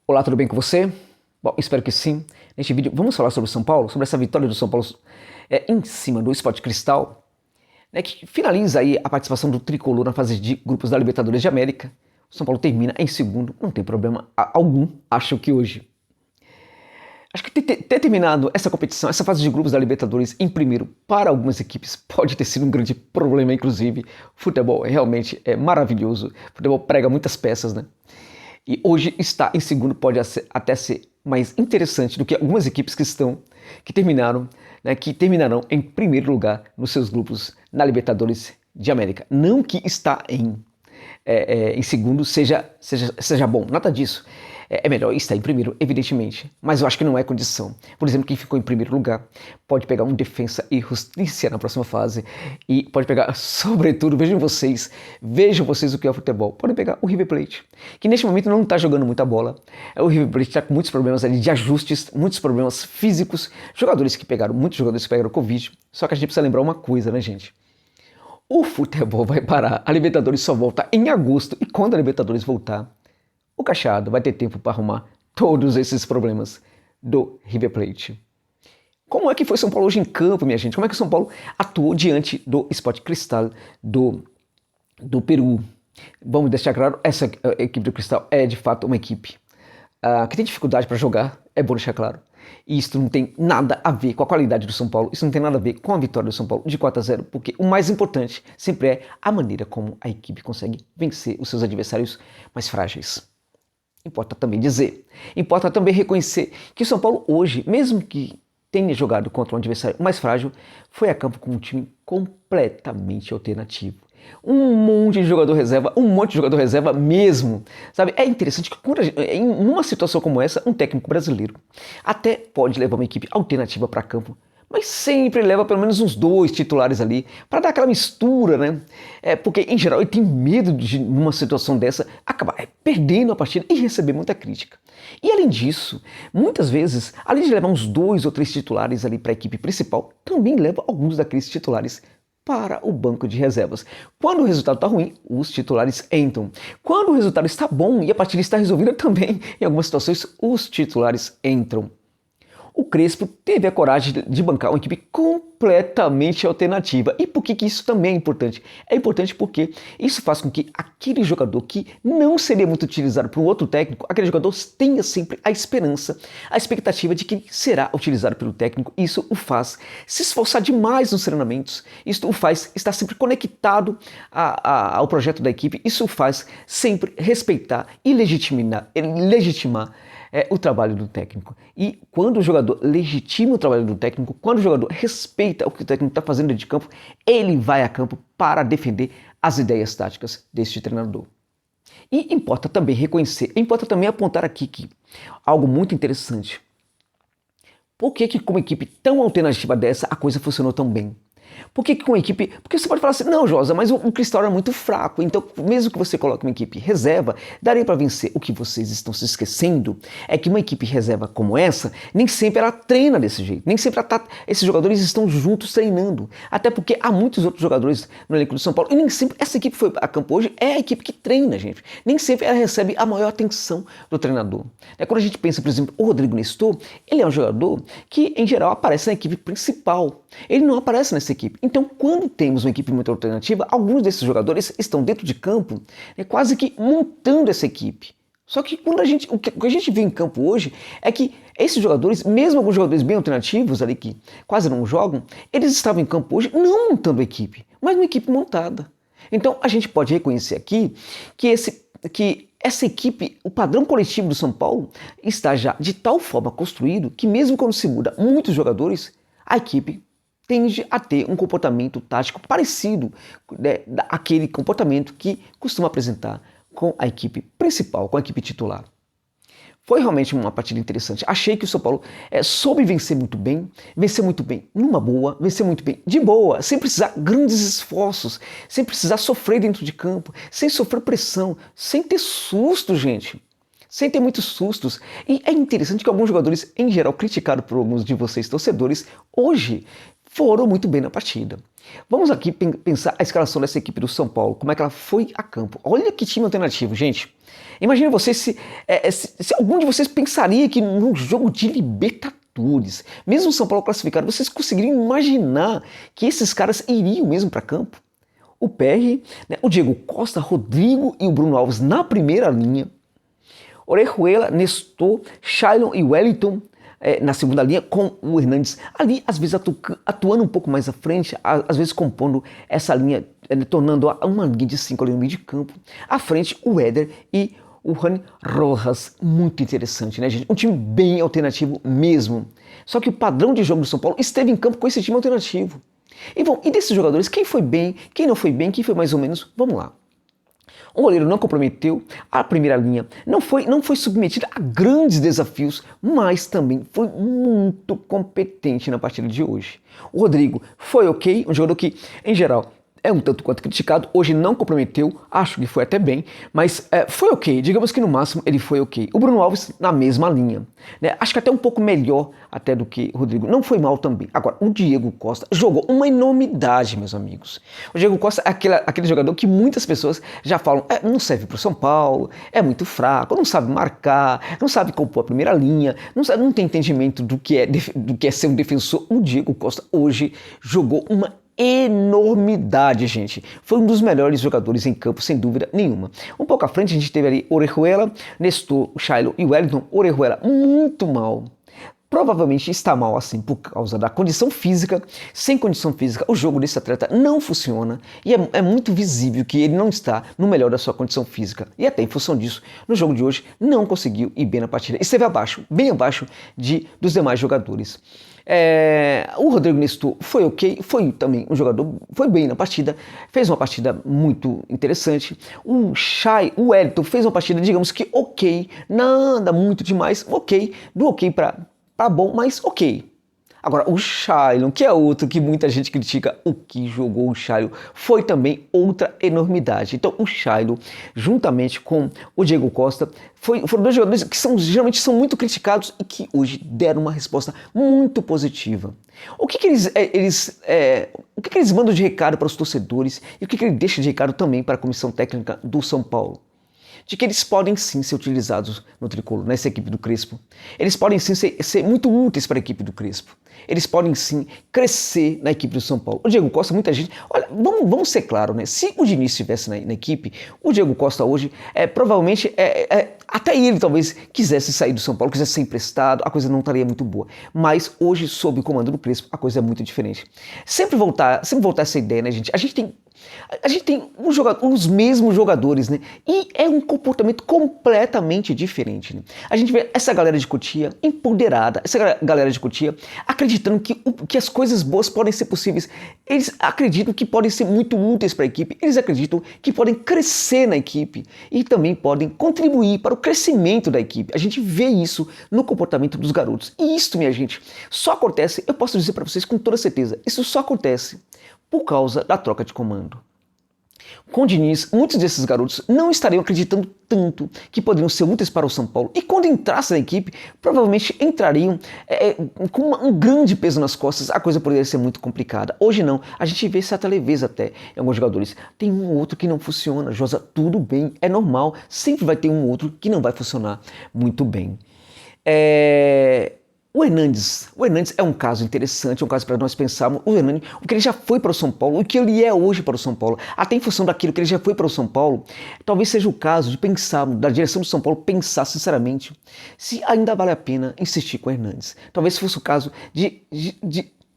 Olá, tudo bem com você? Bom, espero que sim. Neste vídeo vamos falar sobre o São Paulo, sobre essa vitória do São Paulo em cima do Sport Cristal, né, que finaliza aí a participação do Tricolor na fase de grupos da Libertadores de América. O São Paulo termina em segundo, não tem problema algum, acho que hoje. Acho que ter terminado essa competição, essa fase de grupos da Libertadores em primeiro para algumas equipes pode ter sido um grande problema, inclusive. Futebol realmente é maravilhoso, futebol prega muitas peças, né? E hoje está em segundo pode até ser mais interessante do que algumas equipes que terminaram, né, que terminarão em primeiro lugar nos seus grupos na Libertadores de América. Não que está em segundo seja bom, nada disso. É melhor estar em primeiro, evidentemente, mas eu acho que não é condição. Por exemplo, quem ficou em primeiro lugar pode pegar um Defensa e Justiça na próxima fase e pode pegar, sobretudo, vejam vocês o que é o futebol. Podem pegar o River Plate, que neste momento não está jogando muita bola. O River Plate está com muitos problemas ali de ajustes, muitos problemas físicos, muitos jogadores que pegaram Covid. Só que a gente precisa lembrar uma coisa, né, gente? O futebol vai parar, a Libertadores só volta em agosto, e quando a Libertadores voltar, o Cachado vai ter tempo para arrumar todos esses problemas do River Plate. Como é que foi São Paulo hoje em campo, minha gente? Como é que o São Paulo atuou diante do Sport Cristal do Peru? Vamos deixar claro, essa equipe do Cristal é de fato uma equipe que tem dificuldade para jogar, é bom deixar claro. E isso não tem nada a ver com a qualidade do São Paulo, isso não tem nada a ver com a vitória do São Paulo de 4-0, porque o mais importante sempre é a maneira como a equipe consegue vencer os seus adversários mais frágeis. Importa também reconhecer que o São Paulo hoje, mesmo que tenha jogado contra um adversário mais frágil, foi a campo com um time completamente alternativo. Um monte de jogador reserva mesmo, sabe? É interessante que em uma situação como essa, um técnico brasileiro até pode levar uma equipe alternativa para campo, mas sempre leva pelo menos uns 2 titulares ali, para dar aquela mistura, né? Porque, em geral, ele tem medo de, numa situação dessa, acabar perdendo a partida e receber muita crítica. E, além disso, muitas vezes, além de levar uns 2 ou 3 titulares ali para a equipe principal, também leva alguns daqueles titulares para o banco de reservas. Quando o resultado está ruim, os titulares entram. Quando o resultado está bom e a partida está resolvida também, em algumas situações, os titulares entram. O Crespo teve a coragem de bancar uma equipe completamente alternativa. E por que isso também é importante? É importante porque isso faz com que aquele jogador que não seria muito utilizado por um outro técnico, aquele jogador tenha sempre a esperança, a expectativa de que será utilizado pelo técnico. Isso o faz se esforçar demais nos treinamentos, isso o faz estar sempre conectado ao projeto da equipe, isso o faz sempre respeitar e legitimar o trabalho do técnico. E quando o jogador legitima o trabalho do técnico, quando o jogador respeita o que o técnico está fazendo dentro de campo, ele vai a campo para defender as ideias táticas deste treinador. E importa também apontar aqui que algo muito interessante. Por que com uma equipe tão alternativa dessa a coisa funcionou tão bem? Por que com a equipe... Porque você pode falar assim, não, Josa, mas o Cristal era muito fraco, então mesmo que você coloque uma equipe reserva, daria para vencer. O que vocês estão se esquecendo é que uma equipe reserva como essa, nem sempre ela treina desse jeito, nem sempre esses jogadores estão juntos treinando, até porque há muitos outros jogadores no elenco do São Paulo, e nem sempre essa equipe que foi a campo hoje é a equipe que treina, gente. Nem sempre ela recebe a maior atenção do treinador. Quando a gente pensa, por exemplo, o Rodrigo Nestor, ele é um jogador que, em geral, aparece na equipe principal. Ele não aparece nessa equipe. Então, quando temos uma equipe muito alternativa, alguns desses jogadores estão dentro de campo, quase que montando essa equipe. Só que o que a gente vê em campo hoje é que esses jogadores, mesmo alguns jogadores bem alternativos ali que quase não jogam, eles estavam em campo hoje não montando a equipe, mas uma equipe montada. Então, a gente pode reconhecer aqui que essa equipe, o padrão coletivo do São Paulo, está já de tal forma construído que mesmo quando se muda muitos jogadores, a equipe tende a ter um comportamento tático parecido, né, àquele comportamento que costuma apresentar com a equipe principal, com a equipe titular. Foi realmente uma partida interessante. Achei que o São Paulo soube vencer muito bem numa boa, vencer muito bem de boa, sem precisar grandes esforços, sem precisar sofrer dentro de campo, sem sofrer pressão, sem ter susto, gente. sem ter muitos sustos. E é interessante que alguns jogadores, em geral, criticados por alguns de vocês torcedores, hoje foram muito bem na partida. Vamos aqui pensar a escalação dessa equipe do São Paulo, como é que ela foi a campo. Olha que time alternativo, gente. Imagine vocês se algum de vocês pensaria que num jogo de Libertadores, mesmo o São Paulo classificado, vocês conseguiriam imaginar que esses caras iriam mesmo para campo? O PR, né, o Diego Costa, Rodrigo e o Bruno Alves na primeira linha, Orejuela, Nestor, Shailon e Wellington na segunda linha, com o Hernandes ali, às vezes atuando um pouco mais à frente, às vezes compondo essa linha, tornando-a uma linha de 5 ali no meio de campo. À frente, o Éder e o Rani Rojas. Muito interessante, né, gente? Um time bem alternativo mesmo. Só que o padrão de jogo do São Paulo esteve em campo com esse time alternativo. E desses jogadores, quem foi bem, quem não foi bem, quem foi mais ou menos? Vamos lá. O goleiro não comprometeu, a primeira linha não foi submetida a grandes desafios, mas também foi muito competente na partida de hoje. O Rodrigo foi ok, um jogador que, em geral, é um tanto quanto criticado, hoje não comprometeu, acho que foi até bem, mas foi ok, digamos que no máximo ele foi ok. O Bruno Alves na mesma linha, né? Acho que até um pouco melhor até do que o Rodrigo, não foi mal também. Agora, o Diego Costa jogou uma enormidade, meus amigos. O Diego Costa é aquele jogador que muitas pessoas já falam, não serve para o São Paulo, é muito fraco, não sabe marcar, não sabe compor a primeira linha, não tem entendimento do que é ser um defensor. O Diego Costa hoje jogou uma enormidade, gente. Foi um dos melhores jogadores em campo, sem dúvida nenhuma. Um pouco à frente a gente teve ali Orejuela, Nestor, Shailon e Wellington. Orejuela muito mal. Provavelmente está mal assim por causa da condição física. Sem condição física, o jogo desse atleta não funciona e é muito visível que ele não está no melhor da sua condição física. E até em função disso, no jogo de hoje, não conseguiu ir bem na partida. Esteve abaixo, bem abaixo dos demais jogadores. O Rodrigo Nestor foi ok, foi também um jogador, foi bem na partida, fez uma partida muito interessante. O Wellington fez uma partida, digamos que ok, nada muito demais, ok, do ok para bom, mas ok. Agora, o Shailon, que é outro que muita gente critica, o que jogou o Shailon foi também outra enormidade. Então, o Shailon, juntamente com o Diego Costa, foram dois jogadores que geralmente são muito criticados e que hoje deram uma resposta muito positiva. O que eles mandam de recado para os torcedores e o que ele deixa de recado também para a comissão técnica do São Paulo? De que eles podem sim ser utilizados no tricolor, nessa equipe do Crespo. Eles podem sim ser muito úteis para a equipe do Crespo. Eles podem sim crescer na equipe do São Paulo. O Diego Costa, muita gente... Olha, vamos ser claros, né? Se o Diniz estivesse na equipe, o Diego Costa hoje, provavelmente, até ele talvez quisesse sair do São Paulo, quisesse ser emprestado, a coisa não estaria muito boa. Mas hoje, sob o comando do Crespo, a coisa é muito diferente. Sempre voltar essa ideia, né, gente? A gente tem os mesmos jogadores, né? E é um comportamento completamente diferente, né? A gente vê essa galera de Cotia empoderada, essa galera de Cotia acreditando que as coisas boas podem ser possíveis. Eles acreditam que podem ser muito úteis para a equipe, eles acreditam que podem crescer na equipe e também podem contribuir para o crescimento da equipe. A gente vê isso no comportamento dos garotos. E isso, minha gente, só acontece, eu posso dizer para vocês com toda certeza, isso só acontece por causa da troca de comando. Com o Diniz, muitos desses garotos não estariam acreditando tanto que poderiam ser úteis para o São Paulo. E quando entrassem na equipe, provavelmente entrariam com um grande peso nas costas. A coisa poderia ser muito complicada. Hoje não. A gente vê certa leveza até em alguns jogadores. Tem um ou outro que não funciona. Josa, tudo bem, é normal. Sempre vai ter um ou outro que não vai funcionar muito bem. O Hernandes é um caso interessante, é um caso para nós pensarmos. O Hernandes, o que ele já foi para o São Paulo, o que ele é hoje para o São Paulo, até em função daquilo que ele já foi para o São Paulo, talvez seja o caso de pensar, da direção do São Paulo, pensar sinceramente se ainda vale a pena insistir com o Hernandes. Talvez fosse o caso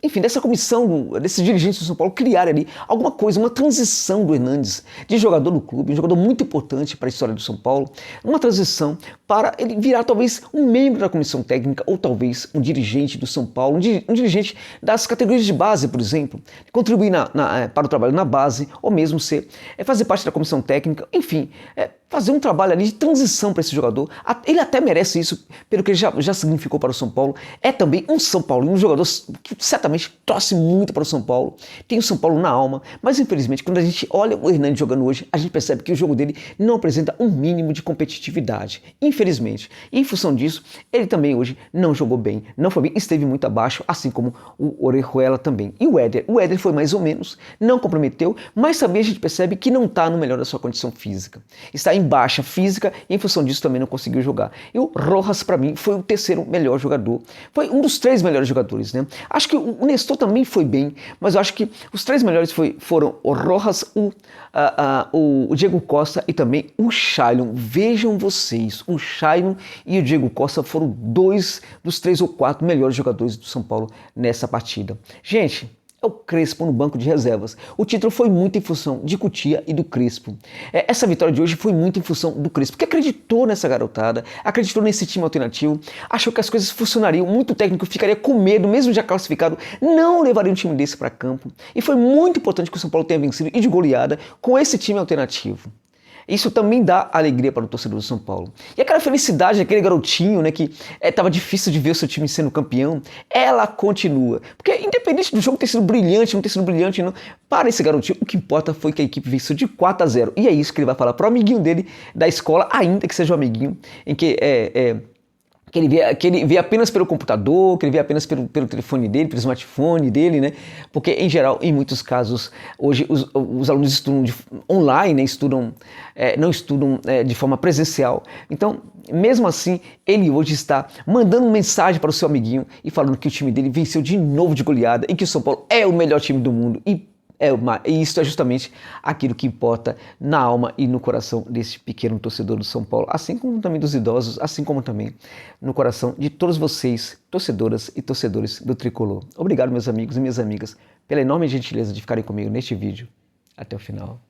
enfim, dessa comissão, desses dirigentes do São Paulo, criar ali alguma coisa, uma transição do Hernandes, de jogador do clube, um jogador muito importante para a história do São Paulo, uma transição para ele virar talvez um membro da comissão técnica, ou talvez um dirigente do São Paulo, um dirigente das categorias de base, por exemplo, contribuir para o trabalho na base, ou mesmo fazer parte da comissão técnica, enfim, fazer um trabalho ali de transição para esse jogador. Ele até merece isso, pelo que ele já significou para o São Paulo. É também um São Paulo, um jogador que certamente torce muito para o São Paulo, tem o São Paulo na alma, mas infelizmente quando a gente olha o Hernani jogando hoje, a gente percebe que o jogo dele não apresenta um mínimo de competitividade, infelizmente. E em função disso, ele também hoje não jogou bem, não foi bem, esteve muito abaixo, assim como o Orejuela também. E o Éder foi mais ou menos, não comprometeu, mas também a gente percebe que não está no melhor da sua condição física. Está em baixa física e em função disso também não conseguiu jogar. E o Rojas, para mim, foi o terceiro melhor jogador. Foi um dos três melhores jogadores, né? Acho que o Nestor também foi bem, mas eu acho que os três melhores foram o Rojas, o Diego Costa e também o Shailon. Vejam vocês, o Shailon e o Diego Costa foram dois dos 3 ou 4 melhores jogadores do São Paulo nessa partida. Gente, é o Crespo no banco de reservas. O título foi muito em função de Cutia e do Crespo. Essa vitória de hoje foi muito em função do Crespo, que acreditou nessa garotada, acreditou nesse time alternativo, achou que as coisas funcionariam, muito técnico ficaria com medo, mesmo já classificado, não levaria um time desse para campo. E foi muito importante que o São Paulo tenha vencido e de goleada com esse time alternativo. Isso também dá alegria para o torcedor do São Paulo. E aquela felicidade daquele garotinho, né, que estava difícil de ver o seu time sendo campeão, ela continua. Porque independente do jogo ter sido brilhante, não ter sido brilhante, não, para esse garotinho, o que importa foi que a equipe venceu de 4-0. E é isso que ele vai falar para o amiguinho dele da escola, ainda que seja um amiguinho, em que que ele vê apenas pelo computador, que ele vê apenas pelo telefone dele, pelo smartphone dele, né? Porque, em geral, em muitos casos, hoje os alunos estudam online, né? Não estudam de forma presencial. Então, mesmo assim, ele hoje está mandando mensagem para o seu amiguinho e falando que o time dele venceu de novo de goleada e que o São Paulo é o melhor time do mundo. E isso é justamente aquilo que importa na alma e no coração desse pequeno torcedor do São Paulo, assim como também dos idosos, assim como também no coração de todos vocês, torcedoras e torcedores do Tricolor. Obrigado, meus amigos e minhas amigas, pela enorme gentileza de ficarem comigo neste vídeo. Até o final.